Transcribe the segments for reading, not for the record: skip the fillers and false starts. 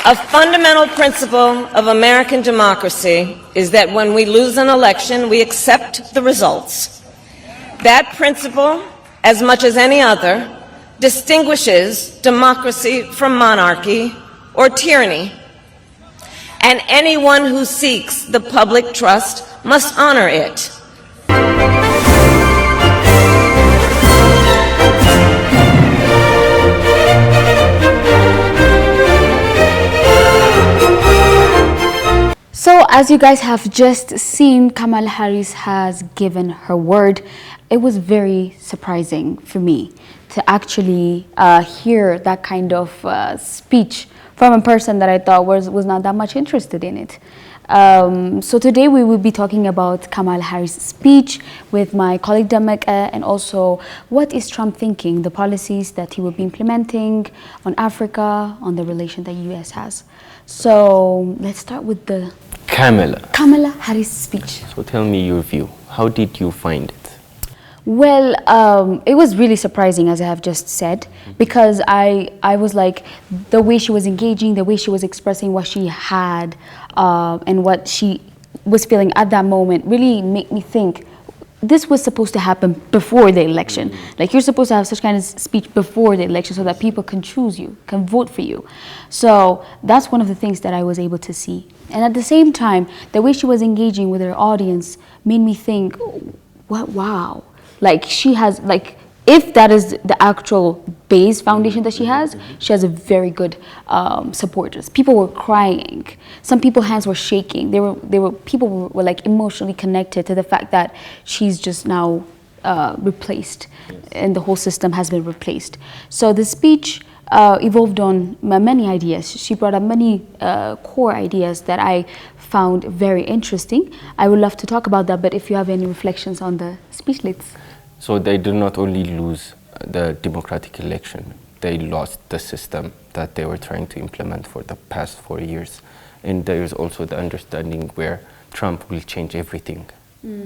A fundamental principle of American democracy is that when we lose an election, we accept the results. That principle, as much as any other, distinguishes democracy from monarchy or tyranny. And anyone who seeks the public trust must honor it. So as you guys have just seen, Kamala Harris has given her word. It was very surprising for me to actually hear that kind of speech from a person that I thought was not that much interested in it. So today we will be talking about Kamala Harris' speech with my colleague Dameka, and also what is Trump thinking, the policies that he will be implementing on Africa, on the relation that U.S. has. So let's start with the Kamala Harris speech. So tell me your view. How did you find it? Well, it was really surprising, as I have just said, because I was like, the way she was engaging, the way she was expressing what she had and what she was feeling at that moment really made me think this was supposed to happen before the election. Like, you're supposed to have such kind of speech before the election so that people can choose you, can vote for you. So that's one of the things that I was able to see. And at the same time, the way she was engaging with her audience made me think, what, wow. Like, she has, like, if that is the actual base foundation that she has a very good supporters. People were crying. Some people's hands were shaking. People were like emotionally connected to the fact that she's just now replaced, and the whole system has been replaced. So the speech evolved on many ideas. She brought up many core ideas that I found very interesting. I would love to talk about that, but if you have any reflections on the speech, let's. So they did not only lose the democratic election, they lost the system that they were trying to implement for the past 4 years. And there is also the understanding where Trump will change everything,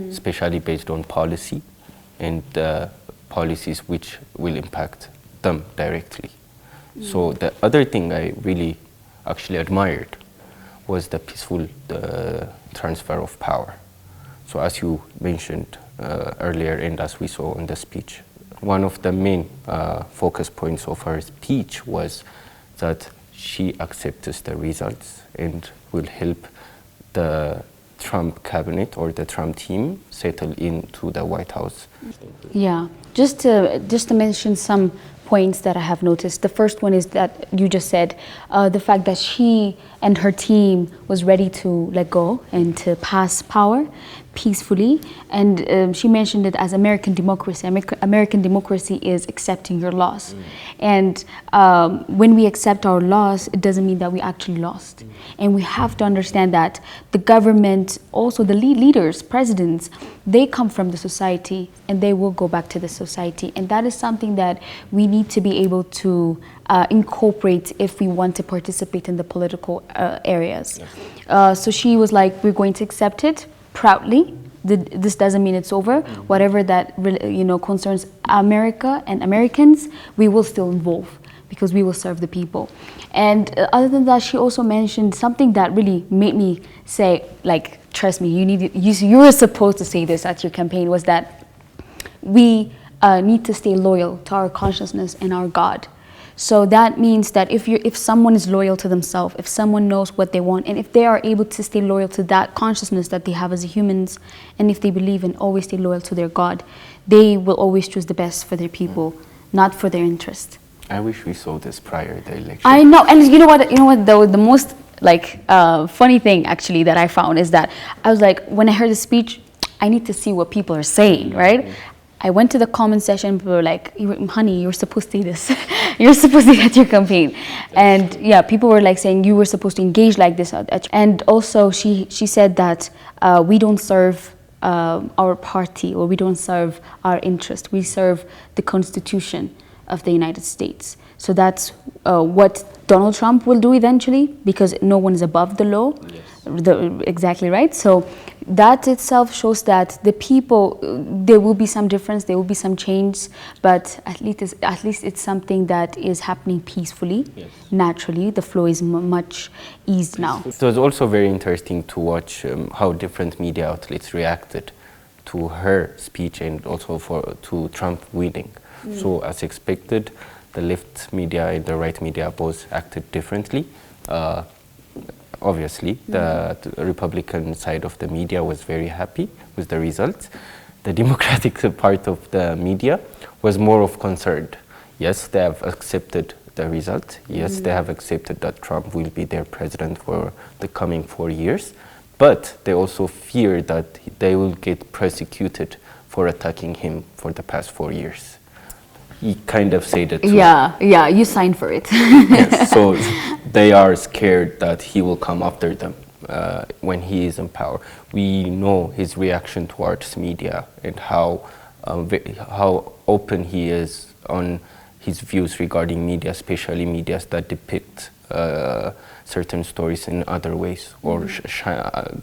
especially based on policy and policies which will impact them directly. So the other thing I really actually admired was the peaceful transfer of power. So as you mentioned earlier, and as we saw in the speech, one of the main focus points of her speech was that she accepts the results and will help the Trump cabinet or the Trump team settle into the White House. Yeah, just to mention some points that I have noticed. The first one is that you just said, the fact that she and her team was ready to let go and to pass power peacefully. And she mentioned it as American democracy. American democracy is accepting your loss. And when we accept our loss, it doesn't mean that we actually lost. And we have to understand that the government, also the leaders, presidents, they come from the society and they will go back to the society. And that is something that we need to be able to incorporate if we want to participate in the political areas. So she was like, we're going to accept it proudly. This doesn't mean it's over. Whatever that concerns America and Americans, we will still involve because we will serve the people. And other than that, she also mentioned something that really made me say, like, trust me, you were supposed to say this at your campaign, was that we need to stay loyal to our consciousness and our God. So that means that if someone is loyal to themselves, if someone knows what they want, and if they are able to stay loyal to that consciousness that they have as humans, and if they believe and always stay loyal to their God, they will always choose the best for their people, not for their interest. I wish we saw this prior to the election. I know, and you know what though, the most funny thing actually that I found is that I was like, when I heard the speech, I need to see what people are saying, right? I went to the comment section, people were like, honey, you're supposed to do this. You're supposed to get your campaign. And yeah, people were like saying you were supposed to engage like this. And also she said that we don't serve our party, or we don't serve our interest. We serve the Constitution of the United States. So that's what Donald Trump will do eventually, because no one is above the law. Yes. Exactly right. So that itself shows that the people, there will be some difference, there will be some change, but at least it's something that is happening peacefully, naturally. The flow is much eased now. It was also very interesting to watch how different media outlets reacted to her speech and also to Trump winning. So as expected, the left media and the right media both acted differently. Obviously, the Republican side of the media was very happy with the results. The Democratic part of the media was more of concerned. Yes, they have accepted the result. Yes, they have accepted that Trump will be their president for the coming 4 years. But they also fear that they will get prosecuted for attacking him for the past 4 years. He kind of said it too. Yeah, you signed for it. Yes, so they are scared that he will come after them when he is in power. We know his reaction towards media and how open he is on his views regarding media, especially media that depict certain stories in other ways or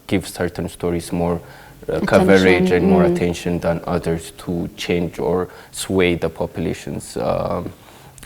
give certain stories more coverage and more attention than others to change or sway the population's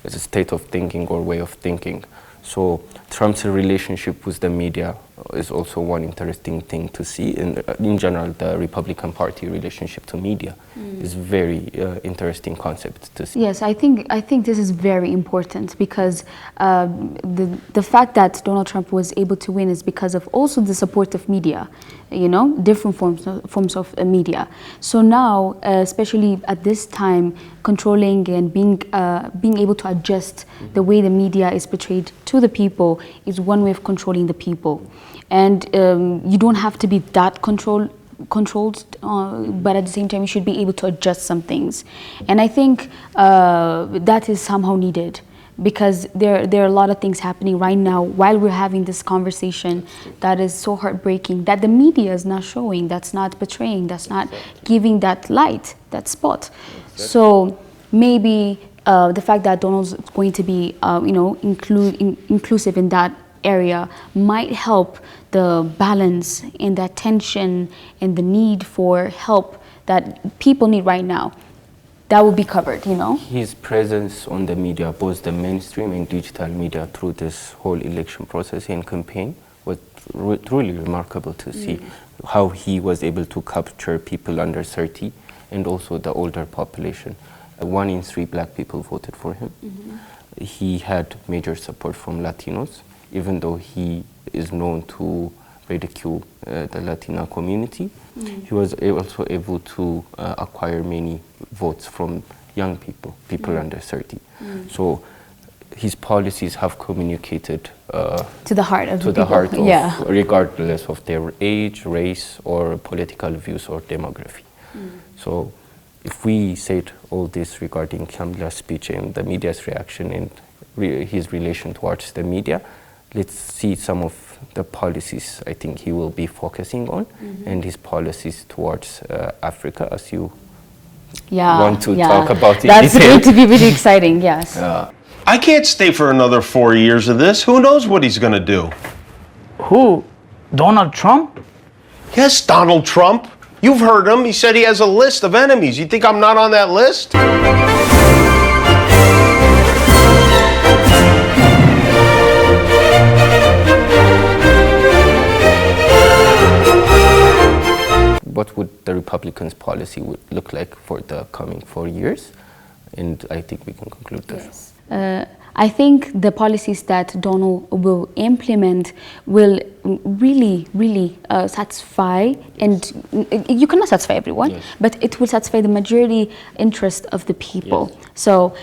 state of thinking or way of thinking. So Trump's relationship with the media is also one interesting thing to see. In general, the Republican Party relationship to media is very interesting concept to see. Yes, I think this is very important because the fact that Donald Trump was able to win is because of also the support of media, different forms of media. So now, especially at this time, controlling and being able to adjust the way the media is portrayed to the people is one way of controlling the people. And you don't have to be that controlled, but at the same time you should be able to adjust some things. And I think that is somehow needed because there are a lot of things happening right now while we're having this conversation that is so heartbreaking that the media is not showing, that's not portraying, that's not giving that light, that spot. So maybe the fact that Donald's going to be inclusive in that area might help the balance and that tension and the need for help that people need right now. That will be covered, His presence on the media, both the mainstream and digital media, through this whole election process and campaign was truly remarkable to see how he was able to capture people under 30 and also the older population. 1 in 3 black people voted for him. He had major support from Latinos, even though he is known to ridicule the Latina community. He was also able to acquire many votes from young people under 30. So his policies have communicated to the heart of regardless of their age, race, or political views or demography. So if we said all this regarding Kamila's speech and the media's reaction and his relation towards the media, let's see some of the policies I think he will be focusing on and his policies towards Africa, as you want to talk about in That's detail. going to be really exciting, yes. I can't stay for another 4 years of this. Who knows what he's going to do? Who? Donald Trump? Yes, Donald Trump. You've heard him. He said he has a list of enemies. You think I'm not on that list? What would the Republicans' policy would look like for the coming 4 years? And I think we can conclude this. I think the policies that Donald will implement will really satisfy, and you cannot satisfy everyone, but it will satisfy the majority interest of the people. So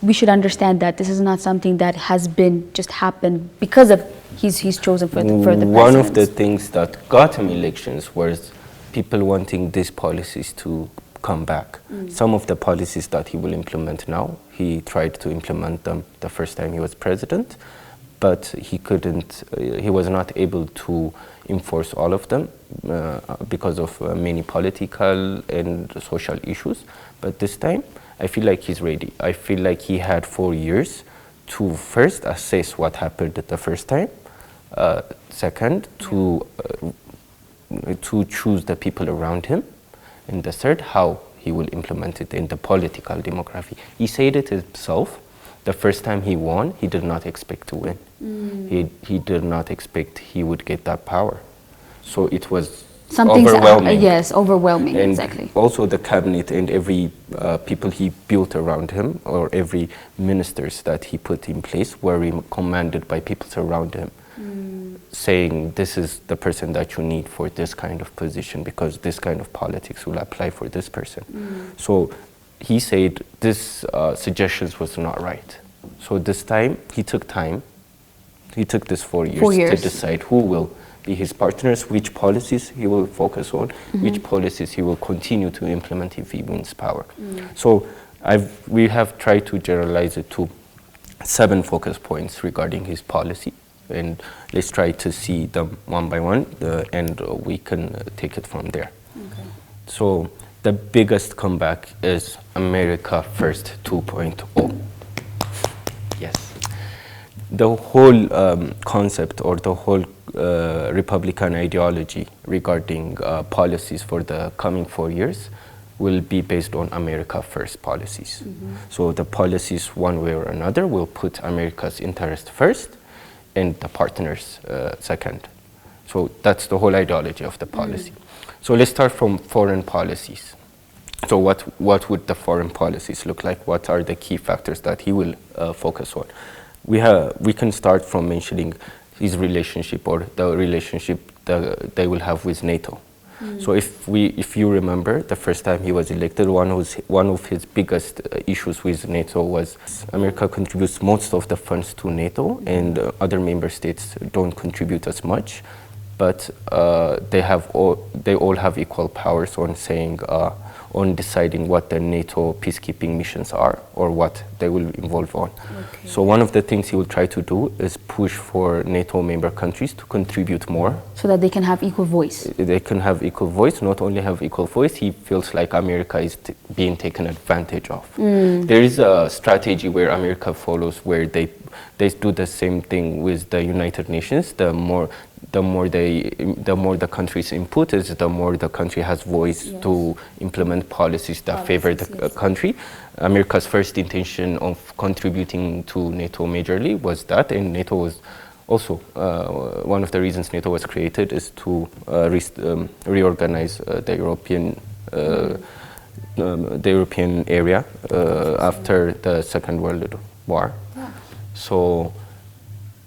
we should understand that this is not something that has been just happened because of he's chosen for the president. One of the things that got him elections was people wanting these policies to come back. Some of the policies that he will implement now, he tried to implement them the first time he was president, but he was not able to enforce all of them because of many political and social issues. But this time, I feel like he's ready. I feel like he had 4 years to first assess what happened the first time, Second, to choose the people around him. And the third, how he will implement it in the political demography. He said it himself. The first time he won, he did not expect to win. He did not expect he would get that power. So it was overwhelming. Yes, overwhelming, and exactly. Also the cabinet and every people he built around him, or every ministers that he put in place, were commanded by people around him, saying this is the person that you need for this kind of position, because this kind of politics will apply for this person. So he said this suggestions was not right. So this time he took time. He took this 4 years to decide who will be his partners, which policies he will focus on, which policies he will continue to implement if he wins power. So we have tried to generalize it to 7 focus points regarding his policy, and let's try to see them one by one, and we can take it from there. Okay. So the biggest comeback is America First 2.0. Yes. The whole concept, or the whole Republican ideology regarding policies for the coming 4 years will be based on America First policies. So the policies, one way or another, will put America's interest first and the partners second. So that's the whole ideology of the policy. So let's start from foreign policies. So what would the foreign policies look like? What are the key factors that he will focus on? We can start from mentioning his relationship, or the relationship they will have with NATO. So if you remember, the first time he was elected, one of his biggest issues with NATO was America contributes most of the funds to NATO, and other member states don't contribute as much, but they all have equal powers on saying on deciding what the NATO peacekeeping missions are, or what they will involve on. Okay. So one of the things he will try to do is push for NATO member countries to contribute more. So that they can have equal voice. They can have equal voice, not only have equal voice, he feels like America is being taken advantage of. There is a strategy where America follows, where they do the same thing with the United Nations. The more the country's input is, the more the country has voice to implement policies that favor the country. America's first intention of contributing to NATO majorly was that, and NATO was also one of the reasons NATO was created is to reorganize the European area after the Second World War. So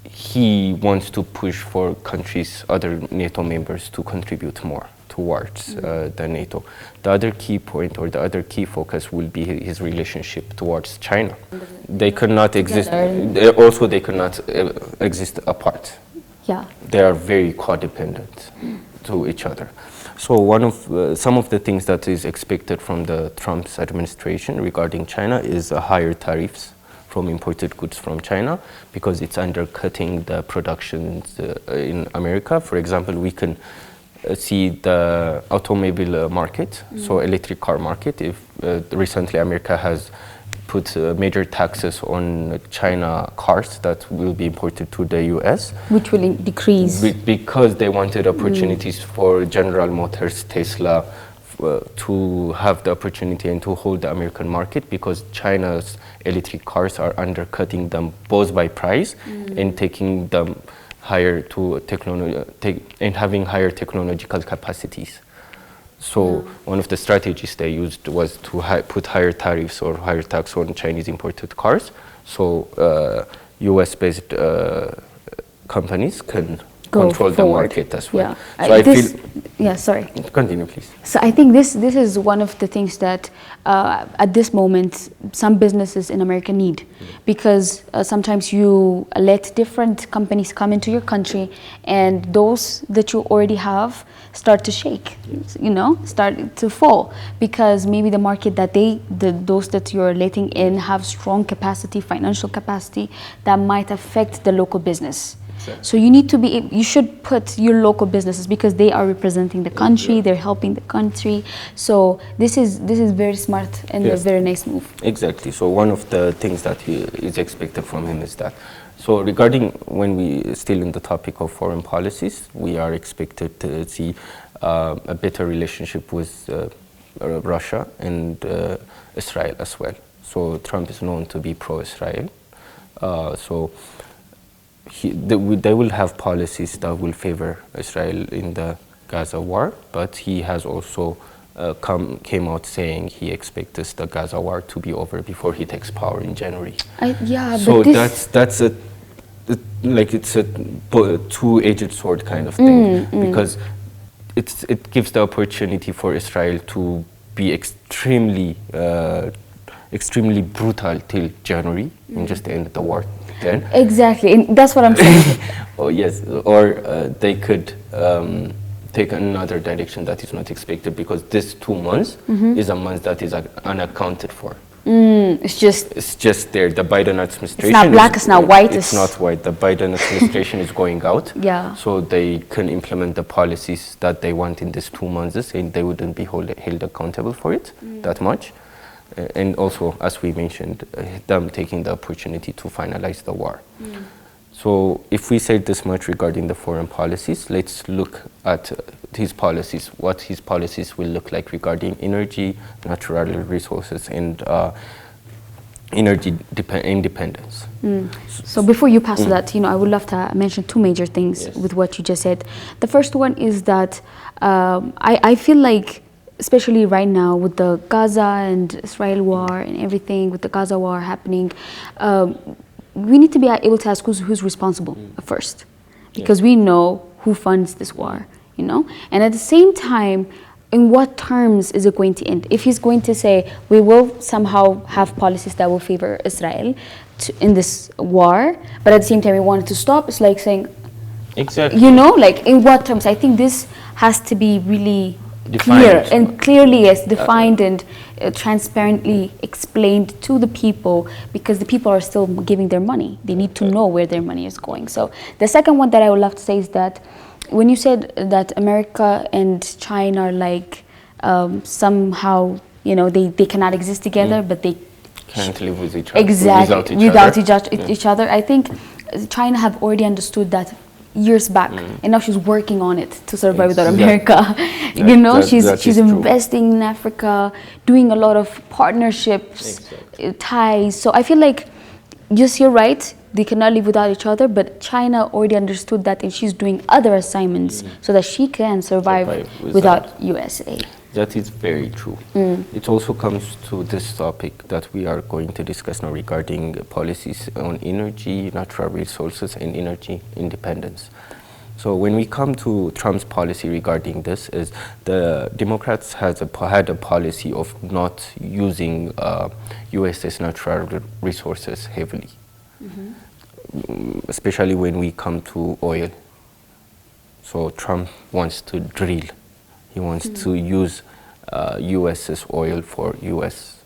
he wants to push for countries, other NATO members, to contribute more towards the NATO. The other key point, or the other key focus, will be his relationship towards China. They cannot exist. They cannot exist apart. Yeah, they are very codependent to each other. So some of the things that is expected from the Trump's administration regarding China is higher tariffs from imported goods from China, because it's undercutting the productions in America. For example, we can see the automobile market, so electric car market. If recently America has put major taxes on China cars that will be imported to the US, which will decrease because they wanted opportunities for General Motors, Tesla, to have the opportunity and to hold the American market, because China's electric cars are undercutting them both by price and taking them higher to technology and having higher technological capacities. So one of the strategies they used was to put higher tariffs or higher tax on Chinese imported cars, so US-based companies can control the market as well. Yeah. Sorry. Continue, please. So I think this is one of the things that at this moment some businesses in America need, because sometimes you let different companies come into your country, and those that you already have start to shake, start to fall, because maybe the market that those that you're letting in have strong capacity, financial capacity, that might affect the local business. So you should put your local businesses, because they are representing the country, they're helping the country. So this is very smart and a very nice move. Exactly. So one of the things that is expected from him is that. So regarding when we still in the topic of foreign policies, we are expected to see a better relationship with Russia and Israel as well. So Trump is known to be pro-Israel. So they will have policies that will favor Israel in the Gaza war, but he has also came out saying he expects the Gaza war to be over before he takes power in January. So that's a it's a two-edged sword kind of thing, because it gives the opportunity for Israel to be extremely brutal till January and just end the war then. Exactly, and that's what I'm saying. Oh yes, or they could take another direction that is not expected, because this 2 months is a month that is unaccounted for. It's just there. The Biden administration. It's not black. It's not white. It's not white. The Biden administration is going out. Yeah. So they can implement the policies that they want in these 2 months, and they wouldn't be held accountable for it that much. And also, as we mentioned, them taking the opportunity to finalize the war. So if we say this much regarding the foreign policies, let's look at his policies, what his policies will look like regarding energy, natural resources, and energy independence. So before you pass to that, I would love to mention two major things with what you just said. The first one is that I feel like, especially right now with the Gaza and Israel war and everything, with the Gaza war happening, we need to be able to ask who's responsible first, because we know who funds this war, And at the same time, in what terms is it going to end? If he's going to say we will somehow have policies that will favor Israel in this war, but at the same time we want it to stop, it's like saying, exactly, like in what terms? I think this has to be really defined. Clear and clearly defined and transparently explained to the people, because the people are still giving their money. They need to know where their money is going. So the second one that I would love to say is that when you said that America and China are like somehow, they cannot exist together, but they can't live with each other. Exactly, without each other. I think China have already understood that years back, and now she's working on it to survive without America. She's investing in Africa, doing a lot of partnerships, ties. So I feel like, yes, you're right, they cannot live without each other, but China already understood that, and she's doing other assignments so that she can survive without USA. That is very true. It also comes to this topic that we are going to discuss now regarding policies on energy, natural resources, and energy independence. So when we come to Trump's policy regarding this, is the Democrats had a policy of not using US's natural resources heavily, especially when we come to oil. So Trump wants to drill. He wants to use US's oil for US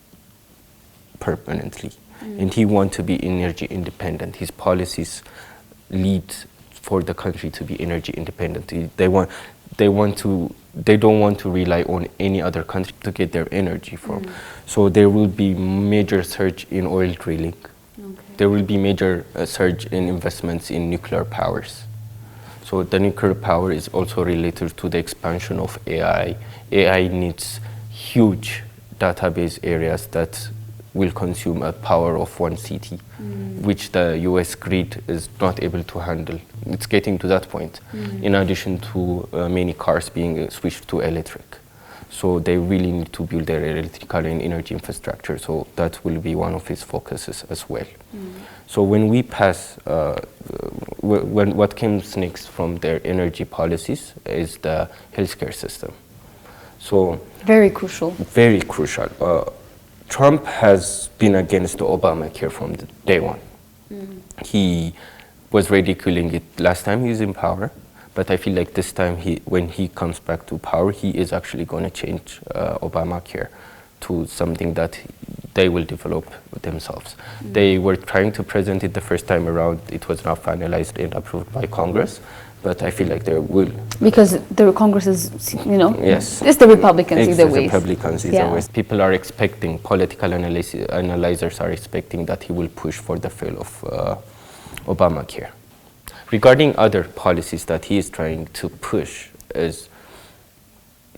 permanently. And he wants to be energy independent. His policies lead for the country to be energy independent. They don't want to rely on any other country to get their energy from. So there will be major surge in oil drilling. There will be major surge in investments in nuclear powers. So the nuclear power is also related to the expansion of AI. AI needs huge database areas that will consume a power of one city, which the US grid is not able to handle. It's getting to that point, in addition to many cars being switched to electric. So they really need to build their electrical and energy infrastructure. So that will be one of his focuses as well. So when we pass, what comes next from their energy policies is the healthcare system. So very crucial. Very crucial. Trump has been against the Obamacare from day one. He was ridiculing it last time he was in power, but I feel like this time, when he comes back to power, he is actually going to change Obamacare to something that they will develop themselves. They were trying to present it the first time around. It was not finalized and approved by Congress, but I feel like they will. Because the Congress is, yes, it's the Republicans either way. Republicans either way. People are expecting, political analyzers are expecting that he will push for the fall of Obamacare. Regarding other policies that he is trying to push is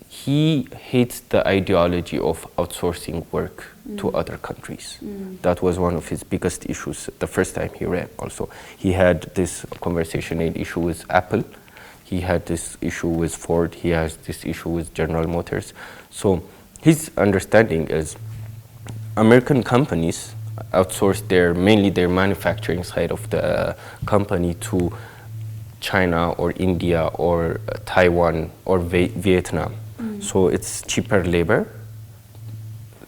he hates the ideology of outsourcing work to other countries. That was one of his biggest issues the first time he ran also. He had this conversation and issue with Apple. He had this issue with Ford. He has this issue with General Motors. So his understanding is American companies outsource mainly their manufacturing side of the company to China or India or Taiwan or Vietnam. So it's cheaper labor.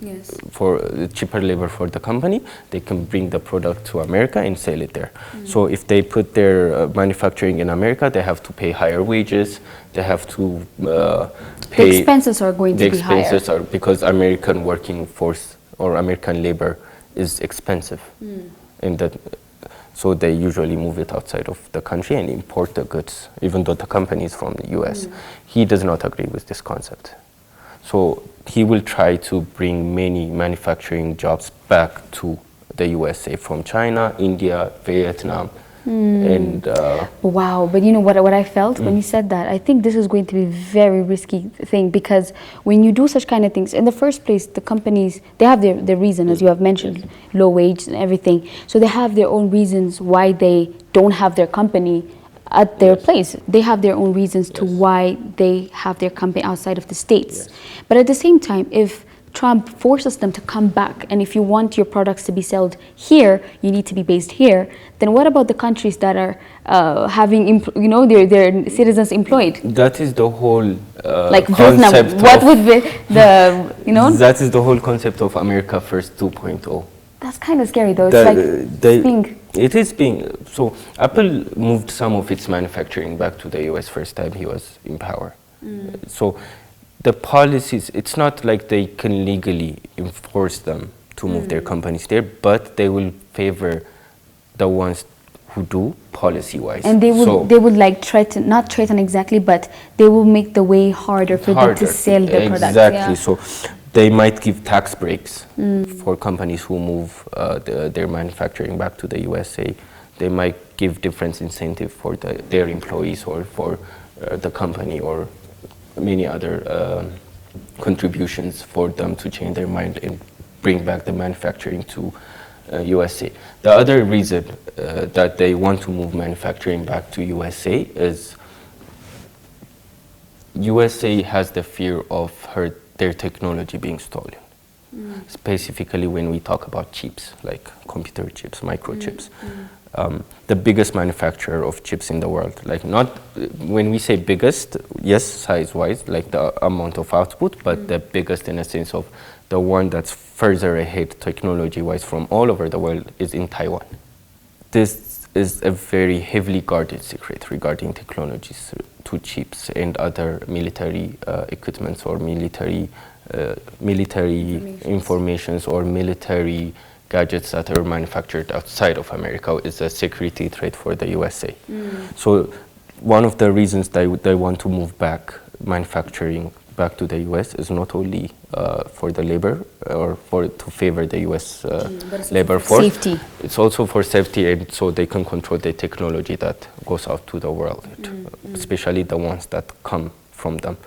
Yes. For cheaper labor for the company, they can bring the product to America and sell it there. So if they put their manufacturing in America, they have to pay higher wages. They have to pay. The expenses are going to be higher. The expenses are because American working force or American labor is expensive, and that so they usually move it outside of the country and import the goods, even though the company is from the U.S. He does not agree with this concept. So he will try to bring many manufacturing jobs back to the USA from China, India, Vietnam, and Wow, but you know what I felt when you said that? I think this is going to be a very risky thing, because when you do such kind of things, in the first place, the companies, they have their reason, as you have mentioned, low wage and everything. So they have their own reasons why they don't have their company at their place. They have their own reasons to why they have their company outside of the States. But at the same time, if Trump forces them to come back, and if you want your products to be sold here, you need to be based here, then what about the countries that are having their citizens employed? that is the whole Like Vietnam, concept. what would be the, That is the whole concept of America First 2.0. That's kind of scary though. It's It is being, so Apple moved some of its manufacturing back to the US first time he was in power. So the policies, it's not like they can legally enforce them to move their companies there, but they will favor the ones who do policy-wise. and they would like not threaten exactly, but they will make the way harder for them to sell their products. Exactly. So they might give tax breaks for companies who move their manufacturing back to the USA. They might give different incentive for their employees or for the company, or many other contributions for them to change their mind and bring back the manufacturing to USA. The other reason that they want to move manufacturing back to USA is USA has the fear of their technology being stolen. Specifically when we talk about chips, like computer chips, microchips. The biggest manufacturer of chips in the world, like not, when we say biggest, yes, size-wise, like the amount of output, but the biggest in a sense of the one that's further ahead technology-wise from all over the world is in Taiwan. This is a very heavily guarded secret regarding technologies to chips and other military equipments or military informations or military gadgets that are manufactured outside of America is a security threat for the USA. So one of the reasons they want to move back manufacturing back to the US is not only for the labor or to favor the US labor force. Safety. It's also for safety, and so they can control the technology that goes out to the world, especially the ones that come from them.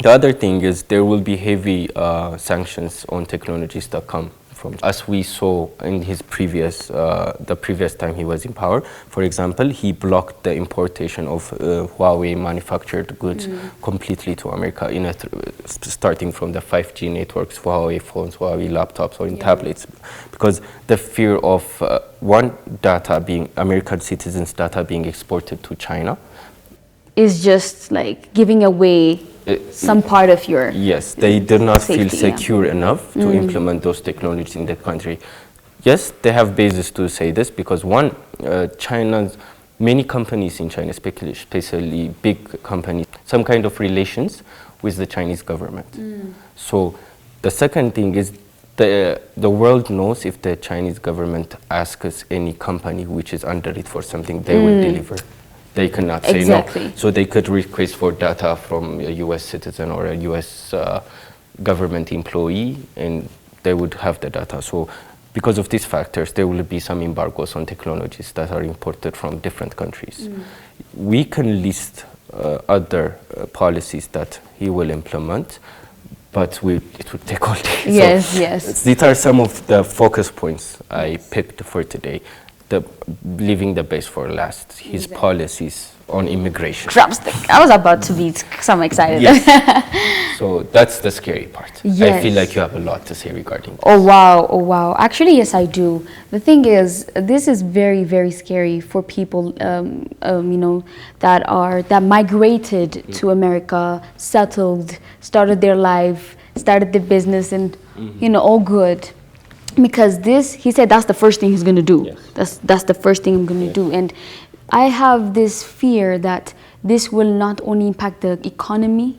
The other thing is there will be heavy sanctions on technologies that come from, as we saw in his the previous time he was in power. For example, he blocked the importation of Huawei manufactured goods completely to America, starting from the 5G networks, Huawei phones, Huawei laptops, or in tablets, because the fear of American citizens' data being exported to China is just like giving away some part of your Yes, they did not safety, feel secure enough to implement those technologies in the country. Yes, they have basis to say this because many companies in China, especially big companies, some kind of relations with the Chinese government. So the second thing is the world knows if the Chinese government asks any company which is under it for something, they will deliver. They cannot say no. So they could request for data from a US citizen or a US government employee, and they would have the data. So because of these factors, there will be some embargoes on technologies that are imported from different countries. We can list other policies that he will implement, but it would take all day. Yes, so yes. These are some of the focus points I picked for today. Leaving the base for last, his policies on immigration. Drumstick. I was about to be so excited. Yes. So that's the scary part. Yes. I feel like you have a lot to say regarding this. Oh wow, oh wow. Actually, yes, I do. The thing is, this is very, very scary for people, you know, that migrated to America, settled, started their life, started their business, and you know, all good. Because he said that's the first thing he's going to do. Yes. That's the first thing I'm going to do. And I have this fear that this will not only impact the economy,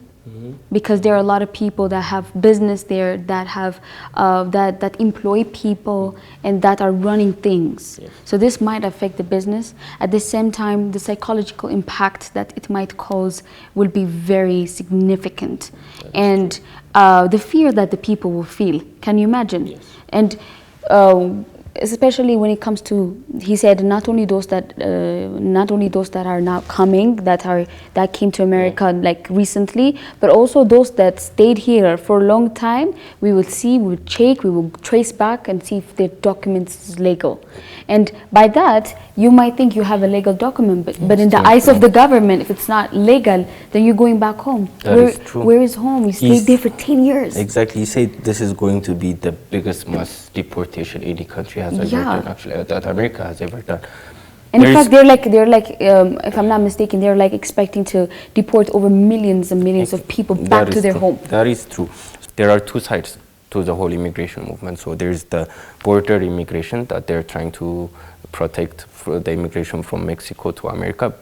because there are a lot of people that have business there, that have that employ people and that are running things. Yes. So this might affect the business. At the same time, the psychological impact that it might cause will be very significant. And the fear that the people will feel. Can you imagine? Yes. And especially when it comes to, he said, not only those that are now coming, that came to America like recently, but also those that stayed here for a long time. We will see, we will check, we will trace back and see if their documents is legal. And by that, you might think you have a legal document, but in the eyes of the government, if it's not legal, then you're going back home. That is true. Where is home? You stayed there for 10 years. Exactly. He said this is going to be the biggest mass deportation any country has ever done, actually, that America has ever done. And in fact, they're like, if I'm not mistaken, they're like expecting to deport over millions and millions of people back to their home. That is true. There are two sides to the whole immigration movement. So there's the border immigration that they're trying to protect for the immigration from Mexico to America.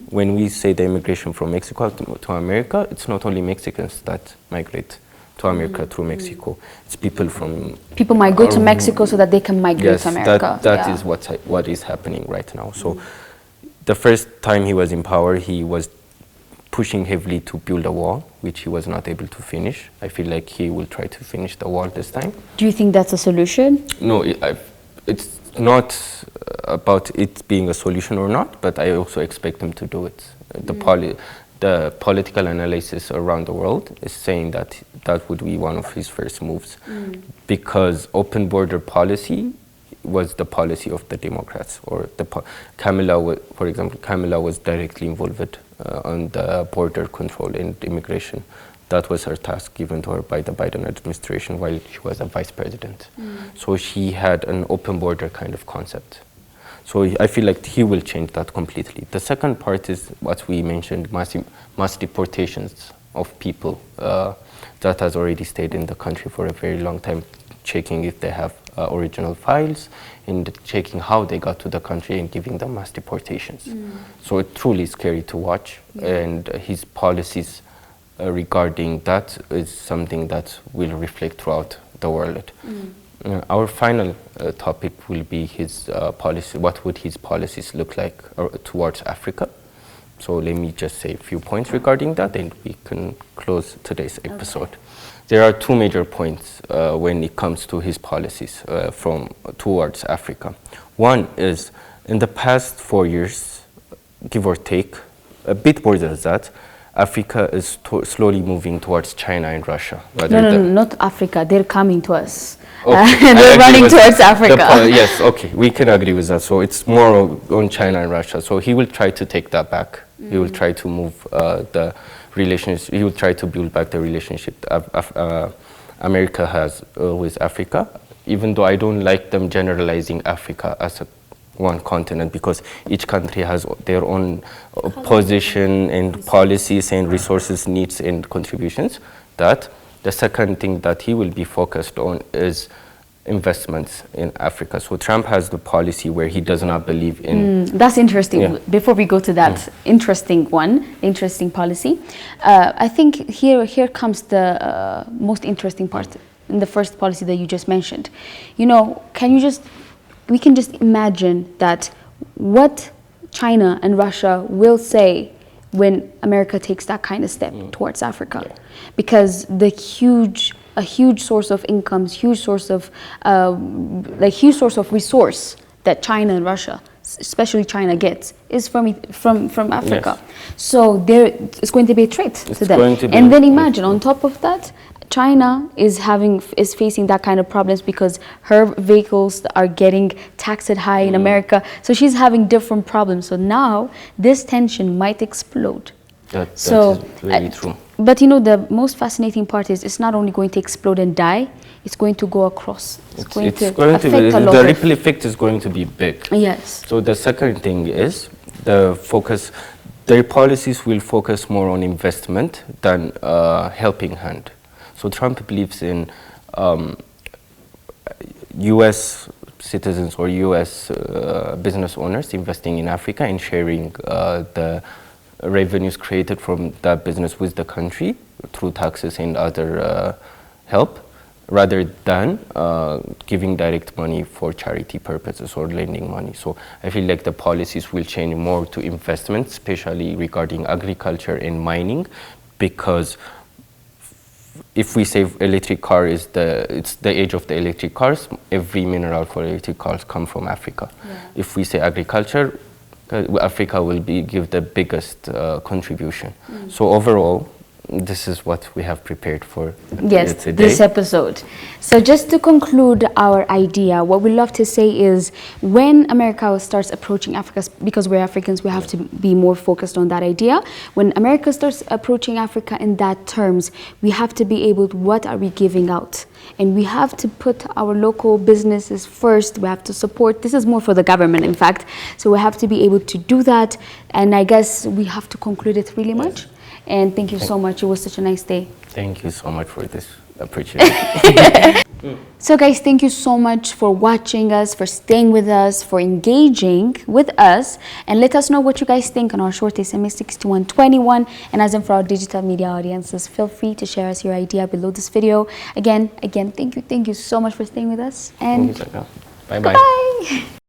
When we say the immigration from Mexico to America, it's not only Mexicans that migrate to America through Mexico. It's people migrate to Mexico so that they can migrate to America. That is what is happening right now. So the first time he was in power, he was pushing heavily to build a wall, which he was not able to finish. I feel like he will try to finish the wall this time. Do you think that's a solution? No, it's not about it being a solution or not, but I also expect him to do it. The political analysis around the world is saying that would be one of his first moves, because open border policy was the policy of the Democrats, or for example, Kamala was directly involved on the border control and immigration. That was her task given to her by the Biden administration while she was a vice president. So she had an open border kind of concept. So I feel like he will change that completely. The second part is what we mentioned, mass deportations of people that has already stayed in the country for a very long time, checking if they have original files and checking how they got to the country and giving them mass deportations. So it's truly scary to watch, and his policies regarding that is something that will reflect throughout the world. Our final topic will be his policy. What would his policies look like towards Africa? So let me just say a few points regarding that, and we can close today's episode. There are two major points when it comes to his policies towards Africa. One is, in the past 4 years, give or take, a bit more than that, Africa is slowly moving towards China and Russia. No, not Africa. They're coming to us. Okay. They're running towards Africa. Yes, okay, we can agree with that. So it's more on China and Russia. So he will try to take that back. He will try to move the relationship. He will try to build back the relationship America has with Africa, even though I don't like them generalizing Africa as one continent, because each country has their own position and policies and resources, needs and contributions. The second thing that he will be focused on is investments in Africa. So Trump has the policy where he does not believe in... That's interesting. Before we go to that interesting policy, I think here comes the most interesting part in the first policy that you just mentioned. You know, we can just imagine that what China and Russia will say when America takes that kind of step towards Africa, because the huge a huge source of incomes, huge source of resource that China and Russia, especially China, gets is from Africa. Yes. So there it's going to be a threat to them. And then imagine on top of that, China is facing that kind of problems because her vehicles are getting taxed high in America. So she's having different problems. So now this tension might explode. That is very true. But you know, the most fascinating part is it's not only going to explode and die, it's going to go across. It's going to affect a lot. The ripple effect is going to be big. Yes. So the second thing is the focus. Their policies will focus more on investment than helping hand. So Trump believes in U.S. citizens or U.S. Business owners investing in Africa and sharing the revenues created from that business with the country through taxes and other help, rather than giving direct money for charity purposes or lending money. So I feel like the policies will change more to investment, especially regarding agriculture and mining, because if we say electric car it's the age of the electric cars, every mineral for electric cars come from Africa. Yeah. If we say agriculture, Africa will give the biggest contribution. So overall, this is what we have prepared for today. This episode. So just to conclude our idea, what we love to say is when America starts approaching Africa, because we're Africans, we have to be more focused on that idea. When America starts approaching Africa in that terms, we have to be able to, what are we giving out? And we have to put our local businesses first. We have to support. This is more for the government, in fact. So we have to be able to do that. And I guess we have to conclude it really much. And thank you so much. It was such a nice day. Thank you so much for this. Appreciate it. So guys, thank you so much for watching us, for staying with us, for engaging with us. And let us know what you guys think on our short SMS 6121. And as in for our digital media audiences, feel free to share us your idea below this video. Again, thank you so much for staying with us. And thank you, Bye-bye.